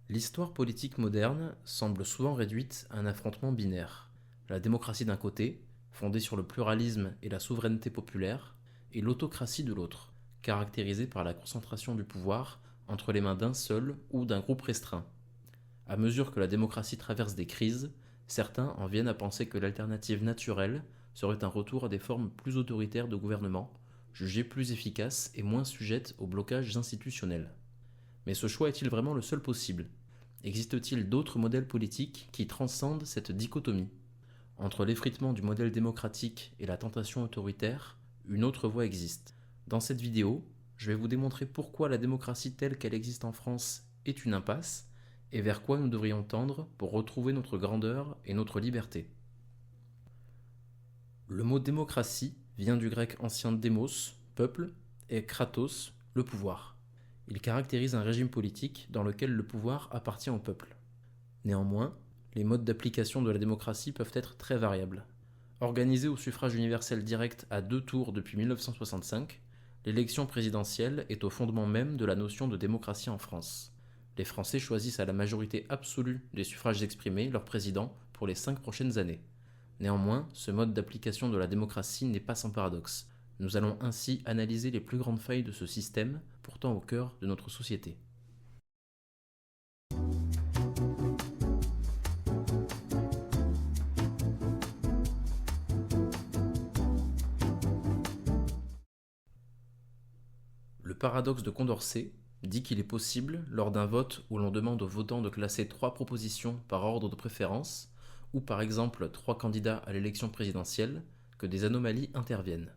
L'histoire politique moderne semble souvent réduite à un affrontement binaire. La démocratie d'un côté, fondée sur le pluralisme et la souveraineté populaire, et l'autocratie de l'autre, caractérisée par la concentration du pouvoir entre les mains d'un seul ou d'un groupe restreint. À mesure que la démocratie traverse des crises, certains en viennent à penser que l'alternative naturelle serait un retour à des formes plus autoritaires de gouvernement, jugées plus efficaces et moins sujettes aux blocages institutionnels. Mais ce choix est-il vraiment le seul possible? Existe-t-il d'autres modèles politiques qui transcendent cette dichotomie? Entre l'effritement du modèle démocratique et la tentation autoritaire, une autre voie existe. Dans cette vidéo, je vais vous démontrer pourquoi la démocratie telle qu'elle existe en France est une impasse et vers quoi nous devrions tendre pour retrouver notre grandeur et notre liberté. Le mot démocratie vient du grec ancien démos, peuple, et kratos, le pouvoir. Il caractérise un régime politique dans lequel le pouvoir appartient au peuple. Néanmoins, les modes d'application de la démocratie peuvent être très variables. Organisée au suffrage universel direct à 2 tours depuis 1965, l'élection présidentielle est au fondement même de la notion de démocratie en France. Les Français choisissent à la majorité absolue des suffrages exprimés leur président pour les 5 prochaines années. Néanmoins, ce mode d'application de la démocratie n'est pas sans paradoxe. Nous allons ainsi analyser les plus grandes failles de ce système, pourtant au cœur de notre société. Le paradoxe de Condorcet dit qu'il est possible, lors d'un vote où l'on demande aux votants de classer 3 propositions par ordre de préférence, ou par exemple 3 candidats à l'élection présidentielle, que des anomalies interviennent.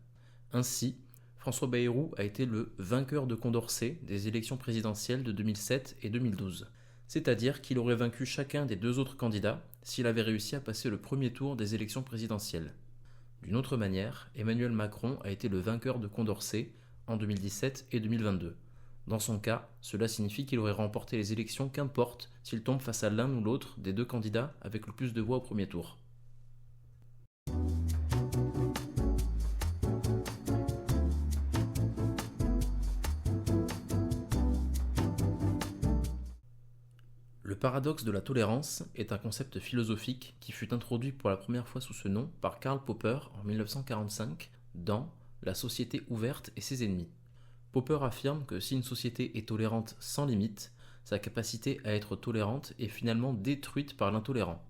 Ainsi, François Bayrou a été le vainqueur de Condorcet des élections présidentielles de 2007 et 2012. C'est-à-dire qu'il aurait vaincu chacun des 2 autres candidats s'il avait réussi à passer le premier tour des élections présidentielles. D'une autre manière, Emmanuel Macron a été le vainqueur de Condorcet en 2017 et 2022. Dans son cas, cela signifie qu'il aurait remporté les élections qu'importe s'il tombe face à l'un ou l'autre des 2 candidats avec le plus de voix au premier tour. Le paradoxe de la tolérance est un concept philosophique qui fut introduit pour la première fois sous ce nom par Karl Popper en 1945 dans La société ouverte et ses ennemis. Popper affirme que si une société est tolérante sans limite, sa capacité à être tolérante est finalement détruite par l'intolérant.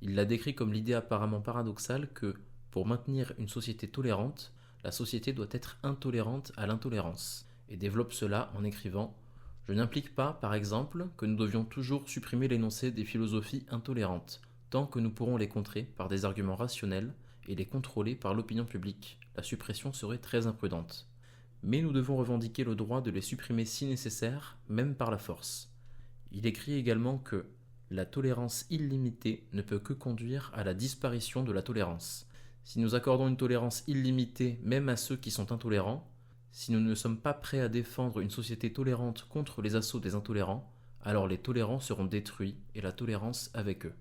Il l'a décrit comme l'idée apparemment paradoxale que, pour maintenir une société tolérante, la société doit être intolérante à l'intolérance, et développe cela en écrivant « Je n'implique pas, par exemple, que nous devions toujours supprimer l'énoncé des philosophies intolérantes, tant que nous pourrons les contrer par des arguments rationnels et les contrôler par l'opinion publique. La suppression serait très imprudente. Mais nous devons revendiquer le droit de les supprimer si nécessaire, même par la force. » Il écrit également que la tolérance illimitée ne peut que conduire à la disparition de la tolérance. Si nous accordons une tolérance illimitée même à ceux qui sont intolérants, si nous ne sommes pas prêts à défendre une société tolérante contre les assauts des intolérants, alors les tolérants seront détruits et la tolérance avec eux.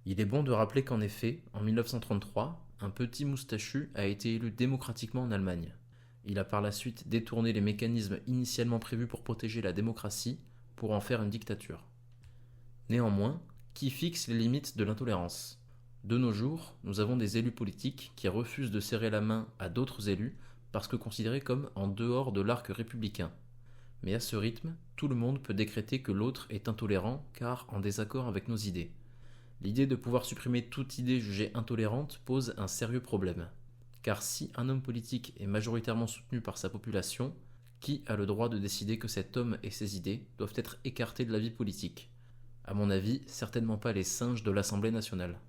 Il est bon de rappeler qu'en effet, en 1933, un petit moustachu a été élu démocratiquement en Allemagne. Il a par la suite détourné les mécanismes initialement prévus pour protéger la démocratie pour en faire une dictature. Néanmoins, qui fixe les limites de l'intolérance? De nos jours, nous avons des élus politiques qui refusent de serrer la main à d'autres élus parce que considérés comme en dehors de l'arc républicain. Mais à ce rythme, tout le monde peut décréter que l'autre est intolérant car en désaccord avec nos idées. L'idée de pouvoir supprimer toute idée jugée intolérante pose un sérieux problème. Car si un homme politique est majoritairement soutenu par sa population, qui a le droit de décider que cet homme et ses idées doivent être écartés de la vie politique? À mon avis, certainement pas les singes de l'Assemblée nationale.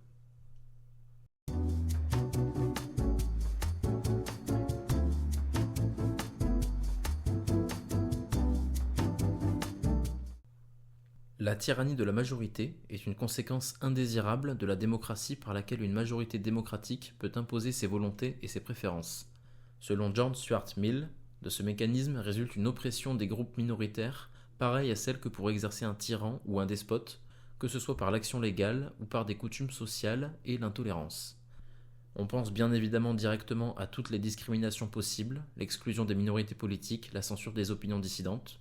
La tyrannie de la majorité est une conséquence indésirable de la démocratie par laquelle une majorité démocratique peut imposer ses volontés et ses préférences. Selon John Stuart Mill, de ce mécanisme résulte une oppression des groupes minoritaires pareille à celle que pourrait exercer un tyran ou un despote, que ce soit par l'action légale ou par des coutumes sociales et l'intolérance. On pense bien évidemment directement à toutes les discriminations possibles, l'exclusion des minorités politiques, la censure des opinions dissidentes,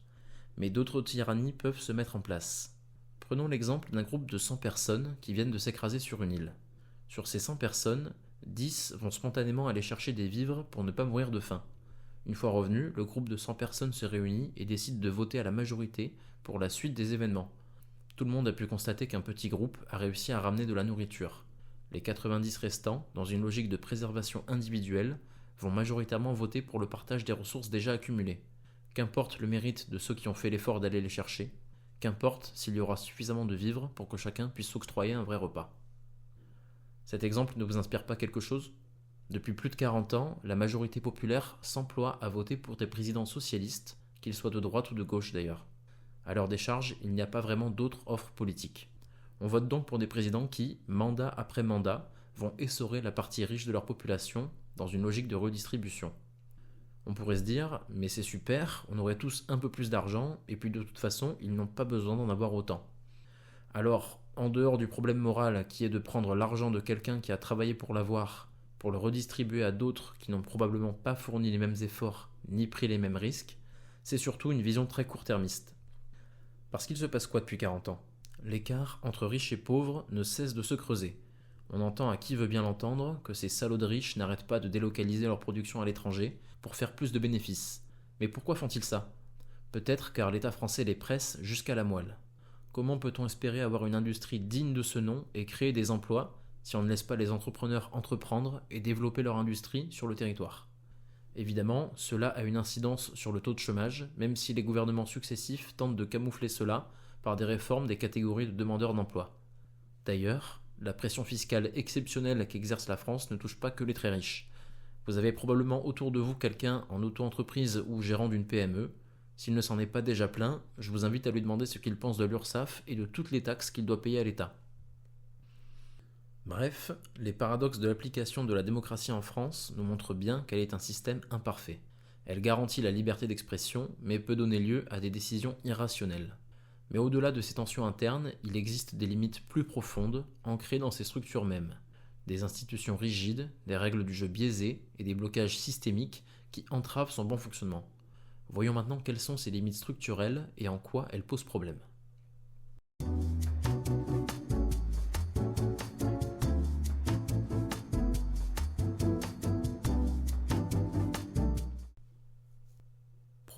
mais d'autres tyrannies peuvent se mettre en place. Prenons l'exemple d'un groupe de 100 personnes qui viennent de s'écraser sur une île. Sur ces 100 personnes, 10 vont spontanément aller chercher des vivres pour ne pas mourir de faim. Une fois revenu, le groupe de 100 personnes se réunit et décide de voter à la majorité pour la suite des événements. Tout le monde a pu constater qu'un petit groupe a réussi à ramener de la nourriture. Les 90 restants, dans une logique de préservation individuelle, vont majoritairement voter pour le partage des ressources déjà accumulées. Qu'importe le mérite de ceux qui ont fait l'effort d'aller les chercher, qu'importe s'il y aura suffisamment de vivres pour que chacun puisse s'octroyer un vrai repas. Cet exemple ne vous inspire pas quelque chose ? Depuis plus de 40 ans, la majorité populaire s'emploie à voter pour des présidents socialistes, qu'ils soient de droite ou de gauche d'ailleurs. À leur décharge, il n'y a pas vraiment d'autres offres politiques. On vote donc pour des présidents qui, mandat après mandat, vont essorer la partie riche de leur population dans une logique de redistribution. On pourrait se dire, mais c'est super, on aurait tous un peu plus d'argent, et puis de toute façon, ils n'ont pas besoin d'en avoir autant. Alors, en dehors du problème moral qui est de prendre l'argent de quelqu'un qui a travaillé pour l'avoir, pour le redistribuer à d'autres qui n'ont probablement pas fourni les mêmes efforts ni pris les mêmes risques, c'est surtout une vision très court-termiste. Parce qu'il se passe quoi depuis 40 ans ? L'écart entre riches et pauvres ne cesse de se creuser. On entend à qui veut bien l'entendre que ces salauds de riches n'arrêtent pas de délocaliser leur production à l'étranger pour faire plus de bénéfices. Mais pourquoi font-ils ça ? Peut-être car l'État français les presse jusqu'à la moelle. Comment peut-on espérer avoir une industrie digne de ce nom et créer des emplois si on ne laisse pas les entrepreneurs entreprendre et développer leur industrie sur le territoire ? Évidemment, cela a une incidence sur le taux de chômage, même si les gouvernements successifs tentent de camoufler cela par des réformes des catégories de demandeurs d'emploi. D'ailleurs, la pression fiscale exceptionnelle qu'exerce la France ne touche pas que les très riches. Vous avez probablement autour de vous quelqu'un en auto-entreprise ou gérant d'une PME. S'il ne s'en est pas déjà plaint, je vous invite à lui demander ce qu'il pense de l'URSSAF et de toutes les taxes qu'il doit payer à l'État. Bref, les paradoxes de l'application de la démocratie en France nous montrent bien qu'elle est un système imparfait. Elle garantit la liberté d'expression, mais peut donner lieu à des décisions irrationnelles. Mais au-delà de ces tensions internes, il existe des limites plus profondes, ancrées dans ces structures mêmes. Des institutions rigides, des règles du jeu biaisées et des blocages systémiques qui entravent son bon fonctionnement. Voyons maintenant quelles sont ces limites structurelles et en quoi elles posent problème.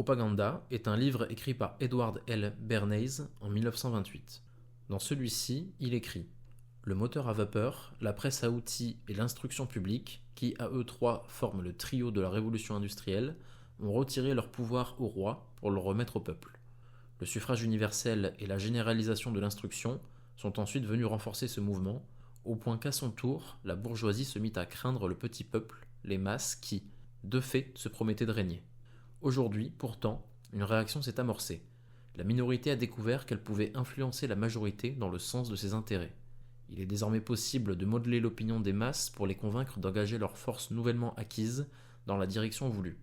Propaganda est un livre écrit par Edward L. Bernays en 1928. Dans celui-ci, il écrit « Le moteur à vapeur, la presse à outils et l'instruction publique, qui à eux trois forment le trio de la révolution industrielle, ont retiré leur pouvoir au roi pour le remettre au peuple. Le suffrage universel et la généralisation de l'instruction sont ensuite venus renforcer ce mouvement, au point qu'à son tour, la bourgeoisie se mit à craindre le petit peuple, les masses qui, de fait, se promettaient de régner. Aujourd'hui, pourtant, une réaction s'est amorcée. La minorité a découvert qu'elle pouvait influencer la majorité dans le sens de ses intérêts. Il est désormais possible de modeler l'opinion des masses pour les convaincre d'engager leurs forces nouvellement acquises dans la direction voulue.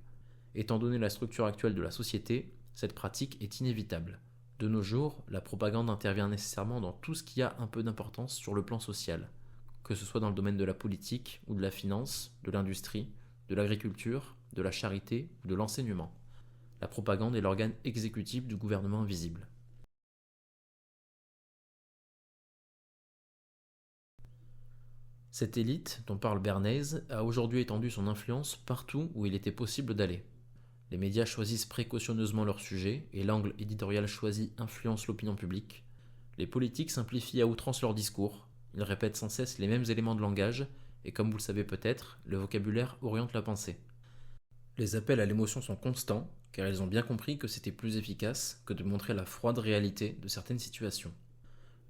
Étant donné la structure actuelle de la société, cette pratique est inévitable. De nos jours, la propagande intervient nécessairement dans tout ce qui a un peu d'importance sur le plan social, que ce soit dans le domaine de la politique ou de la finance, de l'industrie, de l'agriculture, de la charité ou de l'enseignement. La propagande est l'organe exécutif du gouvernement invisible. Cette élite, dont parle Bernays, a aujourd'hui étendu son influence partout où il était possible d'aller. Les médias choisissent précautionneusement leur sujet et l'angle éditorial choisi influence l'opinion publique. Les politiques simplifient à outrance leur discours, ils répètent sans cesse les mêmes éléments de langage et comme vous le savez peut-être, le vocabulaire oriente la pensée. Les appels à l'émotion sont constants, car ils ont bien compris que c'était plus efficace que de montrer la froide réalité de certaines situations.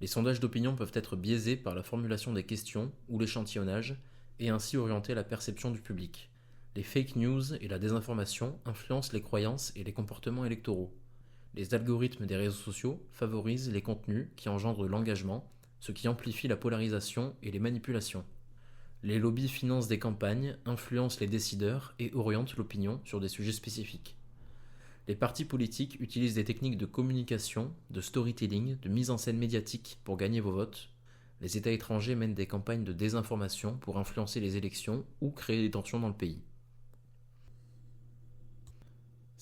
Les sondages d'opinion peuvent être biaisés par la formulation des questions ou l'échantillonnage, et ainsi orienter la perception du public. Les fake news et la désinformation influencent les croyances et les comportements électoraux. Les algorithmes des réseaux sociaux favorisent les contenus qui engendrent l'engagement, ce qui amplifie la polarisation et les manipulations. Les lobbies financent des campagnes, influencent les décideurs et orientent l'opinion sur des sujets spécifiques. Les partis politiques utilisent des techniques de communication, de storytelling, de mise en scène médiatique pour gagner vos votes. Les États étrangers mènent des campagnes de désinformation pour influencer les élections ou créer des tensions dans le pays.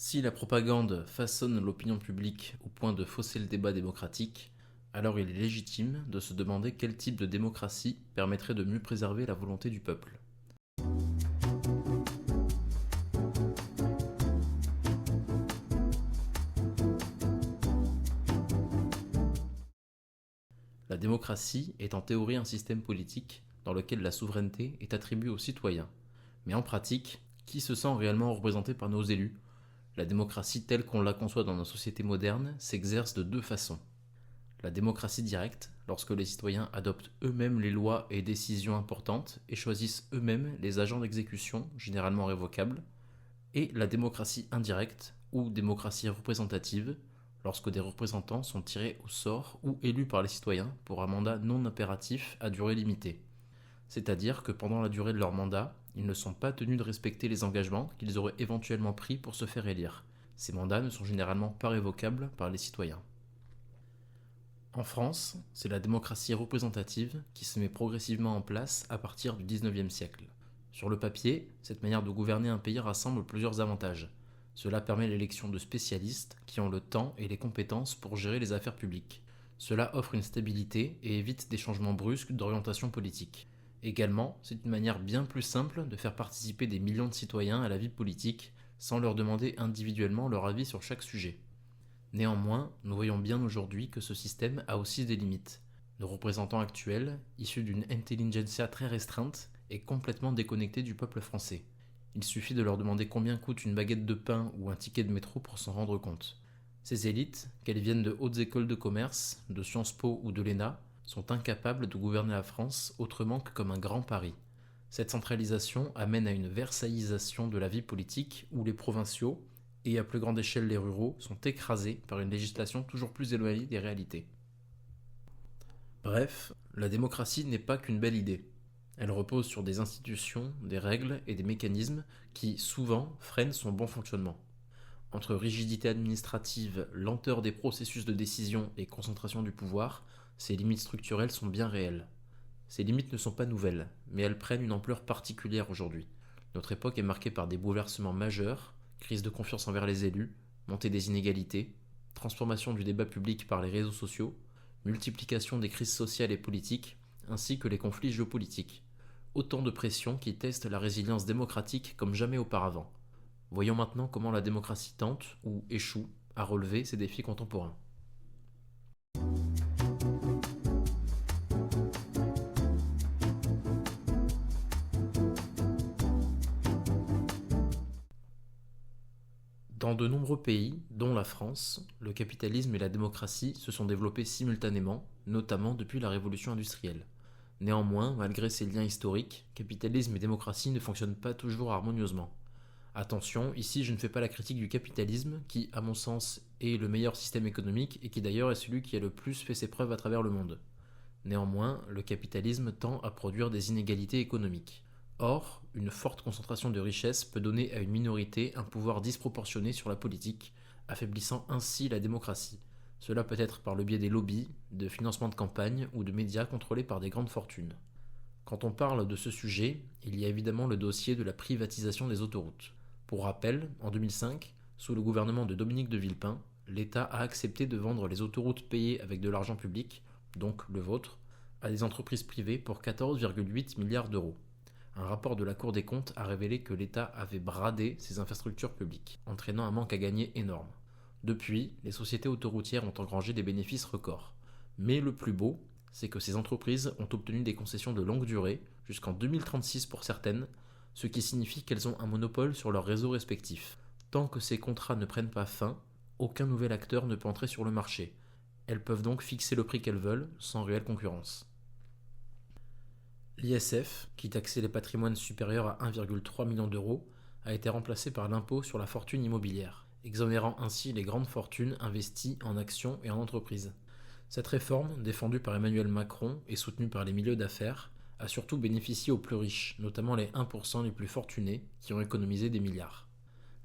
Si la propagande façonne l'opinion publique au point de fausser le débat démocratique, alors il est légitime de se demander quel type de démocratie permettrait de mieux préserver la volonté du peuple. La démocratie est en théorie un système politique dans lequel la souveraineté est attribuée aux citoyens. Mais en pratique, qui se sent réellement représenté par nos élus? La démocratie telle qu'on la conçoit dans nos sociétés modernes s'exerce de deux façons. La démocratie directe, lorsque les citoyens adoptent eux-mêmes les lois et décisions importantes et choisissent eux-mêmes les agents d'exécution, généralement révocables, et la démocratie indirecte, ou démocratie représentative, lorsque des représentants sont tirés au sort ou élus par les citoyens pour un mandat non impératif à durée limitée. C'est-à-dire que pendant la durée de leur mandat, ils ne sont pas tenus de respecter les engagements qu'ils auraient éventuellement pris pour se faire élire. Ces mandats ne sont généralement pas révocables par les citoyens. En France, c'est la démocratie représentative qui se met progressivement en place à partir du XIXe siècle. Sur le papier, cette manière de gouverner un pays rassemble plusieurs avantages. Cela permet l'élection de spécialistes qui ont le temps et les compétences pour gérer les affaires publiques. Cela offre une stabilité et évite des changements brusques d'orientation politique. Également, c'est une manière bien plus simple de faire participer des millions de citoyens à la vie politique sans leur demander individuellement leur avis sur chaque sujet. Néanmoins, nous voyons bien aujourd'hui que ce système a aussi des limites. Nos représentants actuels, issus d'une intelligentsia très restreinte, est complètement déconnecté du peuple français. Il suffit de leur demander combien coûte une baguette de pain ou un ticket de métro pour s'en rendre compte. Ces élites, qu'elles viennent de hautes écoles de commerce, de Sciences Po ou de l'ENA, sont incapables de gouverner la France autrement que comme un grand pari. Cette centralisation amène à une versaillisation de la vie politique où les provinciaux, et à plus grande échelle les ruraux, sont écrasés par une législation toujours plus éloignée des réalités. Bref, la démocratie n'est pas qu'une belle idée. Elle repose sur des institutions, des règles et des mécanismes qui, souvent, freinent son bon fonctionnement. Entre rigidité administrative, lenteur des processus de décision et concentration du pouvoir, ces limites structurelles sont bien réelles. Ces limites ne sont pas nouvelles, mais elles prennent une ampleur particulière aujourd'hui. Notre époque est marquée par des bouleversements majeurs, crise de confiance envers les élus, montée des inégalités, transformation du débat public par les réseaux sociaux, multiplication des crises sociales et politiques, ainsi que les conflits géopolitiques. Autant de pressions qui testent la résilience démocratique comme jamais auparavant. Voyons maintenant comment la démocratie tente, ou échoue, à relever ces défis contemporains. Dans de nombreux pays, dont la France, le capitalisme et la démocratie se sont développés simultanément, notamment depuis la révolution industrielle. Néanmoins, malgré ces liens historiques, capitalisme et démocratie ne fonctionnent pas toujours harmonieusement. Attention, ici je ne fais pas la critique du capitalisme, qui, à mon sens, est le meilleur système économique et qui d'ailleurs est celui qui a le plus fait ses preuves à travers le monde. Néanmoins, le capitalisme tend à produire des inégalités économiques. Or, une forte concentration de richesses peut donner à une minorité un pouvoir disproportionné sur la politique, affaiblissant ainsi la démocratie. Cela peut être par le biais des lobbies, de financement de campagne ou de médias contrôlés par des grandes fortunes. Quand on parle de ce sujet, il y a évidemment le dossier de la privatisation des autoroutes. Pour rappel, en 2005, sous le gouvernement de Dominique de Villepin, l'État a accepté de vendre les autoroutes payées avec de l'argent public, donc le vôtre, à des entreprises privées pour 14,8 milliards d'euros. Un rapport de la Cour des comptes a révélé que l'État avait bradé ses infrastructures publiques, entraînant un manque à gagner énorme. Depuis, les sociétés autoroutières ont engrangé des bénéfices records. Mais le plus beau, c'est que ces entreprises ont obtenu des concessions de longue durée, jusqu'en 2036 pour certaines, ce qui signifie qu'elles ont un monopole sur leurs réseaux respectifs. Tant que ces contrats ne prennent pas fin, aucun nouvel acteur ne peut entrer sur le marché. Elles peuvent donc fixer le prix qu'elles veulent, sans réelle concurrence. L'ISF, qui taxait les patrimoines supérieurs à 1,3 million d'euros, a été remplacé par l'impôt sur la fortune immobilière, exonérant ainsi les grandes fortunes investies en actions et en entreprises. Cette réforme, défendue par Emmanuel Macron et soutenue par les milieux d'affaires, a surtout bénéficié aux plus riches, notamment les 1% les plus fortunés, qui ont économisé des milliards.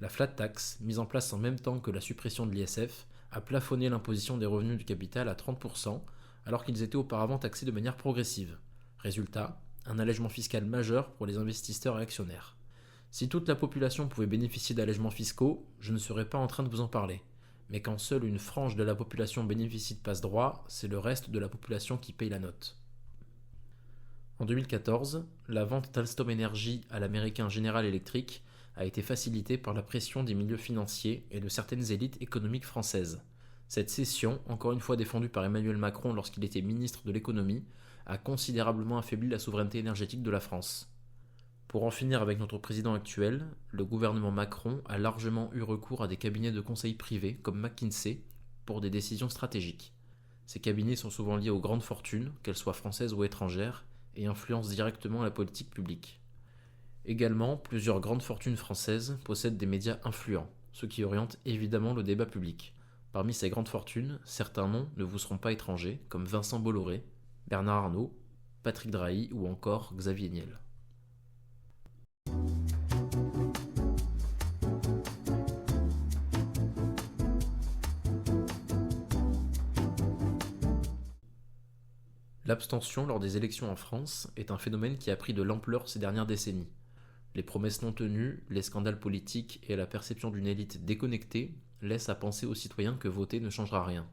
La flat tax, mise en place en même temps que la suppression de l'ISF, a plafonné l'imposition des revenus du capital à 30%, alors qu'ils étaient auparavant taxés de manière progressive. Résultat, un allègement fiscal majeur pour les investisseurs et actionnaires. Si toute la population pouvait bénéficier d'allègements fiscaux, je ne serais pas en train de vous en parler. Mais quand seule une frange de la population bénéficie de passe-droit, c'est le reste de la population qui paye la note. En 2014, la vente d'Alstom Energy à l'américain General Electric a été facilitée par la pression des milieux financiers et de certaines élites économiques françaises. Cette cession, encore une fois défendue par Emmanuel Macron lorsqu'il était ministre de l'économie, a considérablement affaibli la souveraineté énergétique de la France. Pour en finir avec notre président actuel, le gouvernement Macron a largement eu recours à des cabinets de conseil privés comme McKinsey pour des décisions stratégiques. Ces cabinets sont souvent liés aux grandes fortunes, qu'elles soient françaises ou étrangères, et influencent directement la politique publique. Également, plusieurs grandes fortunes françaises possèdent des médias influents, ce qui oriente évidemment le débat public. Parmi ces grandes fortunes, certains noms ne vous seront pas étrangers, comme Vincent Bolloré, Bernard Arnault, Patrick Drahi ou encore Xavier Niel. L'abstention lors des élections en France est un phénomène qui a pris de l'ampleur ces dernières décennies. Les promesses non tenues, les scandales politiques et la perception d'une élite déconnectée laissent à penser aux citoyens que voter ne changera rien.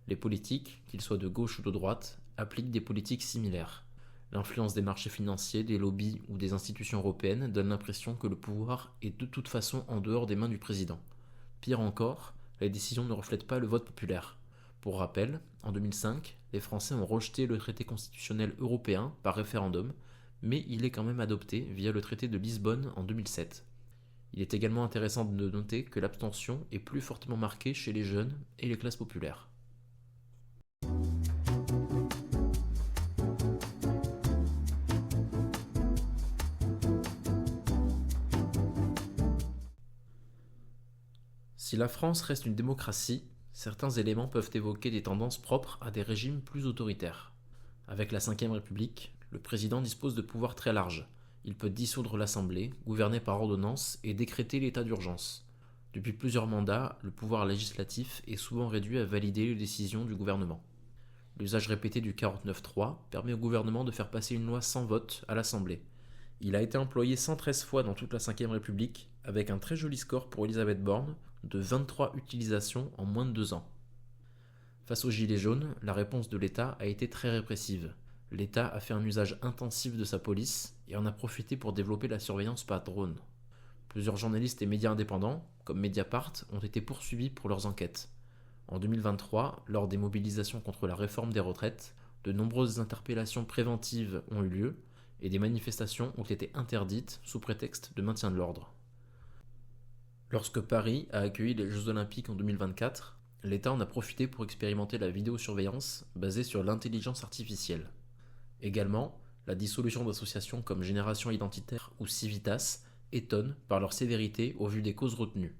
Les politiques, qu'ils soient de gauche ou de droite, appliquent des politiques similaires. L'influence des marchés financiers, des lobbies ou des institutions européennes donne l'impression que le pouvoir est de toute façon en dehors des mains du président. Pire encore, les décisions ne reflètent pas le vote populaire. Pour rappel, en 2005, les Français ont rejeté le traité constitutionnel européen par référendum, mais il est quand même adopté via le traité de Lisbonne en 2007. Il est également intéressant de noter que l'abstention est plus fortement marquée chez les jeunes et les classes populaires. Si la France reste une démocratie, certains éléments peuvent évoquer des tendances propres à des régimes plus autoritaires. Avec la Ve République, le président dispose de pouvoirs très larges. Il peut dissoudre l'Assemblée, gouverner par ordonnance et décréter l'état d'urgence. Depuis plusieurs mandats, le pouvoir législatif est souvent réduit à valider les décisions du gouvernement. L'usage répété du 49.3 permet au gouvernement de faire passer une loi sans vote à l'Assemblée. Il a été employé 113 fois dans toute la Ve République, avec un très joli score pour Elisabeth Borne, de 23 utilisations en moins de 2 ans. Face aux gilets jaunes, la réponse de l'État a été très répressive. L'État a fait un usage intensif de sa police et en a profité pour développer la surveillance par drone. Plusieurs journalistes et médias indépendants, comme Mediapart, ont été poursuivis pour leurs enquêtes. En 2023, lors des mobilisations contre la réforme des retraites, de nombreuses interpellations préventives ont eu lieu et des manifestations ont été interdites sous prétexte de maintien de l'ordre. Lorsque Paris a accueilli les Jeux Olympiques en 2024, l'État en a profité pour expérimenter la vidéosurveillance basée sur l'intelligence artificielle. Également, la dissolution d'associations comme Génération Identitaire ou Civitas étonne par leur sévérité au vu des causes retenues.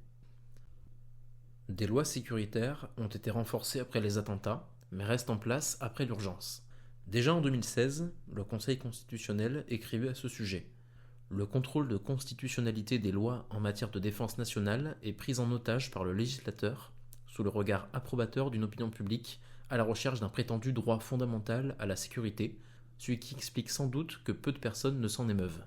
Des lois sécuritaires ont été renforcées après les attentats, mais restent en place après l'urgence. Déjà en 2016, le Conseil constitutionnel écrivait à ce sujet. Le contrôle de constitutionnalité des lois en matière de défense nationale est pris en otage par le législateur sous le regard approbateur d'une opinion publique à la recherche d'un prétendu droit fondamental à la sécurité, ce qui explique sans doute que peu de personnes ne s'en émeuvent.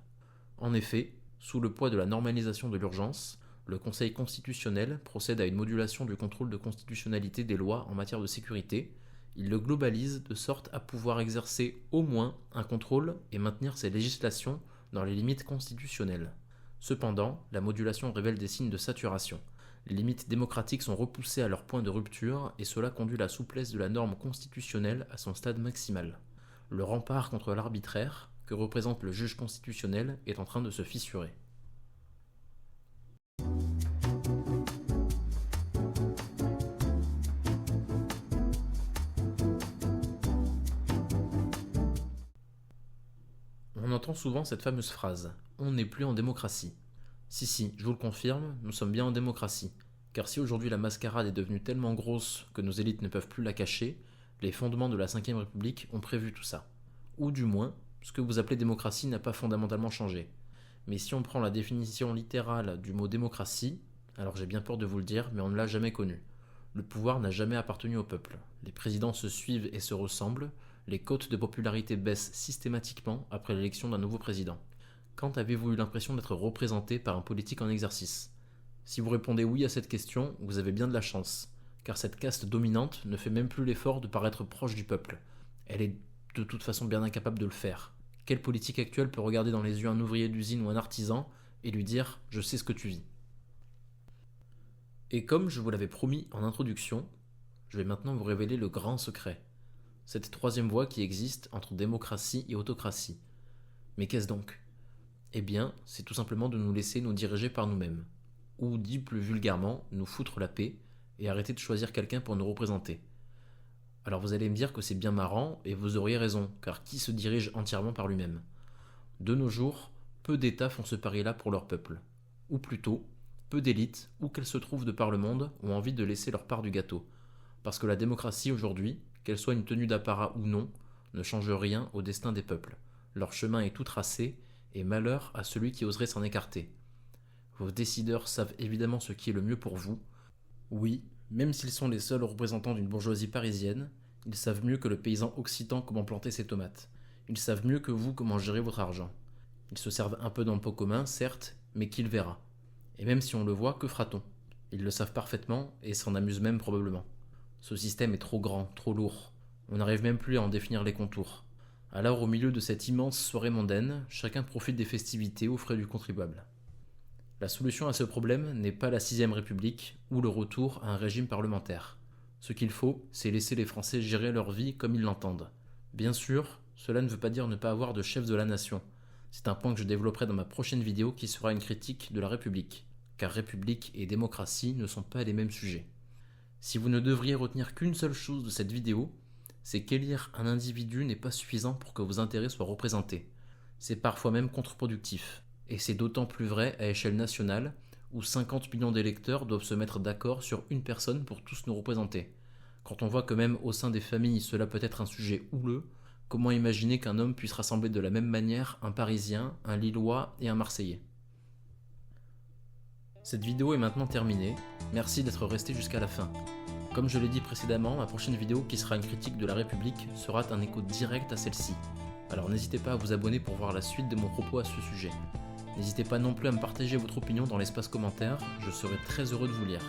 En effet, sous le poids de la normalisation de l'urgence, le Conseil constitutionnel procède à une modulation du contrôle de constitutionnalité des lois en matière de sécurité. Il le globalise de sorte à pouvoir exercer au moins un contrôle et maintenir ces législations dans les limites constitutionnelles. Cependant, la modulation révèle des signes de saturation. Les limites démocratiques sont repoussées à leur point de rupture et cela conduit la souplesse de la norme constitutionnelle à son stade maximal. Le rempart contre l'arbitraire, que représente le juge constitutionnel, est en train de se fissurer. On entend souvent cette fameuse phrase « On n'est plus en démocratie ». Si, je vous le confirme, nous sommes bien en démocratie. Car si aujourd'hui la mascarade est devenue tellement grosse que nos élites ne peuvent plus la cacher, les fondements de la Ve République ont prévu tout ça. Ou du moins, ce que vous appelez démocratie n'a pas fondamentalement changé. Mais si on prend la définition littérale du mot démocratie, alors j'ai bien peur de vous le dire, mais on ne l'a jamais connu. Le pouvoir n'a jamais appartenu au peuple. Les présidents se suivent et se ressemblent, les cotes de popularité baissent systématiquement après l'élection d'un nouveau président. Quand avez-vous eu l'impression d'être représenté par un politique en exercice? Si vous répondez oui à cette question, vous avez bien de la chance, car cette caste dominante ne fait même plus l'effort de paraître proche du peuple. Elle est de toute façon bien incapable de le faire. Quel politique actuel peut regarder dans les yeux un ouvrier d'usine ou un artisan et lui dire « je sais ce que tu vis ». Et comme je vous l'avais promis en introduction, je vais maintenant vous révéler le grand secret. Cette troisième voie qui existe entre démocratie et autocratie. Mais qu'est-ce donc? Eh bien, c'est tout simplement de nous laisser nous diriger par nous-mêmes. Ou dit plus vulgairement, nous foutre la paix et arrêter de choisir quelqu'un pour nous représenter. Alors vous allez me dire que c'est bien marrant et vous auriez raison, car qui se dirige entièrement par lui-même? De nos jours, peu d'États font ce pari-là pour leur peuple. Ou plutôt, peu d'élites, où qu'elles se trouvent de par le monde, ont envie de laisser leur part du gâteau. Parce que la démocratie aujourd'hui, qu'elle soit une tenue d'apparat ou non, ne change rien au destin des peuples. Leur chemin est tout tracé, et malheur à celui qui oserait s'en écarter. Vos décideurs savent évidemment ce qui est le mieux pour vous. Oui, même s'ils sont les seuls représentants d'une bourgeoisie parisienne, ils savent mieux que le paysan occitan comment planter ses tomates. Ils savent mieux que vous comment gérer votre argent. Ils se servent un peu dans le pot commun, certes, mais qui le verra? Et même si on le voit, que fera-t-on? Ils le savent parfaitement et s'en amusent même probablement. Ce système est trop grand, trop lourd. On n'arrive même plus à en définir les contours. Alors, au milieu de cette immense soirée mondaine, chacun profite des festivités aux frais du contribuable. La solution à ce problème n'est pas la 6ème République ou le retour à un régime parlementaire. Ce qu'il faut, c'est laisser les Français gérer leur vie comme ils l'entendent. Bien sûr, cela ne veut pas dire ne pas avoir de chef de la nation. C'est un point que je développerai dans ma prochaine vidéo qui sera une critique de la République, car République et démocratie ne sont pas les mêmes sujets. Si vous ne devriez retenir qu'une seule chose de cette vidéo, c'est qu'élire un individu n'est pas suffisant pour que vos intérêts soient représentés. C'est parfois même contre-productif. Et c'est d'autant plus vrai à échelle nationale, où 50 millions d'électeurs doivent se mettre d'accord sur une personne pour tous nous représenter. Quand on voit que même au sein des familles cela peut être un sujet houleux, comment imaginer qu'un homme puisse rassembler de la même manière un Parisien, un Lillois et un Marseillais? Cette vidéo est maintenant terminée, merci d'être resté jusqu'à la fin. Comme je l'ai dit précédemment, ma prochaine vidéo qui sera une critique de la République sera un écho direct à celle-ci. Alors n'hésitez pas à vous abonner pour voir la suite de mon propos à ce sujet. N'hésitez pas non plus à me partager votre opinion dans l'espace commentaire, je serai très heureux de vous lire.